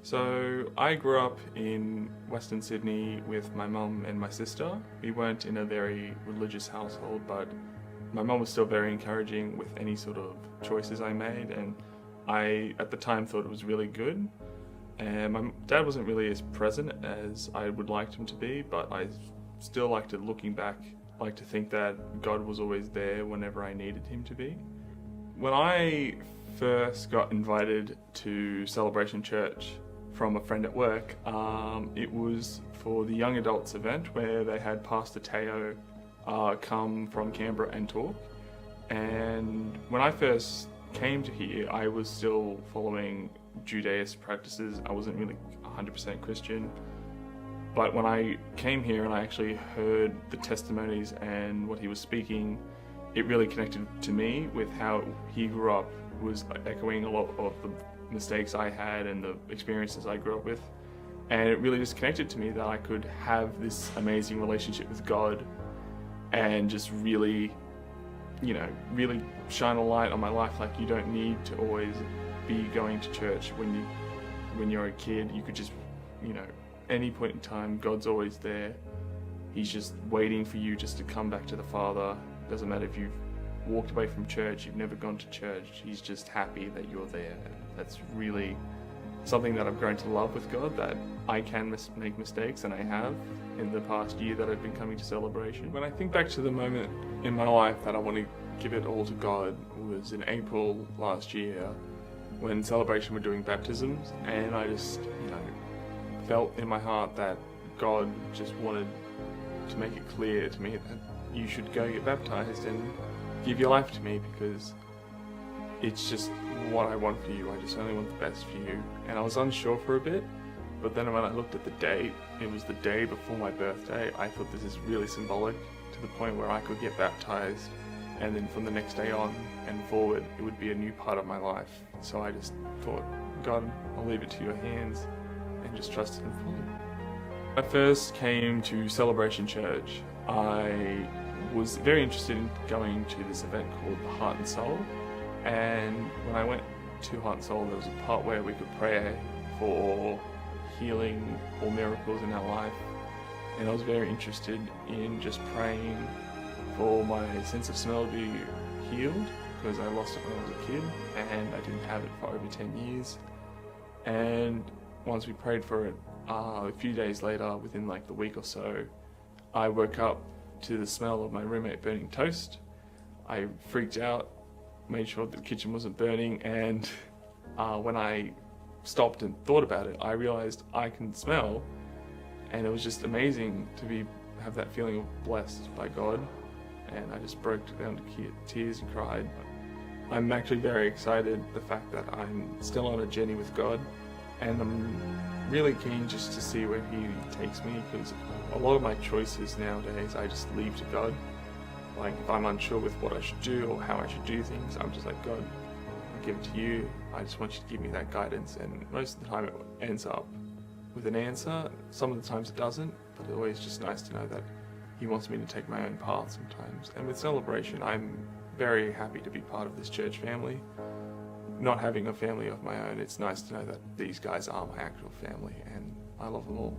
So I grew up in Western Sydney with my mum and my sister. We weren't in a very religious household, but my mum was still very encouraging with any sort of choices I made, and I at the time thought it was really good. And my dad wasn't really as present as I would like him to be, but I still like to, looking back, like to think that God was always there whenever I needed him to be. When I first got invited to Celebration Church from a friend at work, it was for the young adults event where they had Pastor Teo come from Canberra and talk. And when I first came to here, I was still following Judaist practices. I wasn't really 100% Christian. But when I came here and I actually heard the testimonies and what he was speaking, it really connected to me with how he grew up, was echoing a lot of the mistakes I had and the experiences I grew up with. And it really just connected to me that I could have this amazing relationship with God and just really, really shine a light on my life. Like, you don't need to always be going to church when you're a kid. You could just, any point in time, God's always there. He's just waiting for you just to come back to the Father. Doesn't matter if you've walked away from church, you've never gone to church. He's just happy that you're there. That's really something that I've grown to love with God, that I can make mistakes, and I have in the past year that I've been coming to Celebration. When I think back to the moment in my life that I want to give it all to God, was in April last year when Celebration were doing baptisms, and I just, felt in my heart that God just wanted to make it clear to me that you should go get baptized and give your life to me, because it's just what I want for you. I just only want the best for you. And I was unsure for a bit, but then when I looked at the date, it was the day before my birthday. I thought this is really symbolic, to the point where I could get baptized, and then from the next day on and forward, it would be a new part of my life. So I just thought, God, I'll leave it to your hands, and just trusted him fully. When I first came to Celebration Church, I was very interested in going to this event called the Heart and Soul. And when I went to Heart and Soul, there was a part where we could pray for healing or miracles in our life. And I was very interested in just praying for my sense of smell to be healed, because I lost it when I was a kid and I didn't have it for over 10 years. And once we prayed for it, a few days later, within like the week or so, I woke up to the smell of my roommate burning toast. I freaked out, made sure the kitchen wasn't burning, and when I stopped and thought about it, I realized I can smell, and it was just amazing to have that feeling of blessed by God. And I just broke down to tears and cried. I'm actually very excited, the fact that I'm still on a journey with God, and I'm really keen just to see where he takes me, because a lot of my choices nowadays I just leave to God. Like, if I'm unsure with what I should do or how I should do things, I'm just like, God, I give it to you. I just want you to give me that guidance. And most of the time it ends up with an answer. Some of the times it doesn't, but it's always just nice to know that he wants me to take my own path sometimes. And with Celebration, I'm very happy to be part of this church family. Not having a family of my own, it's nice to know that these guys are my actual family, and I love them all.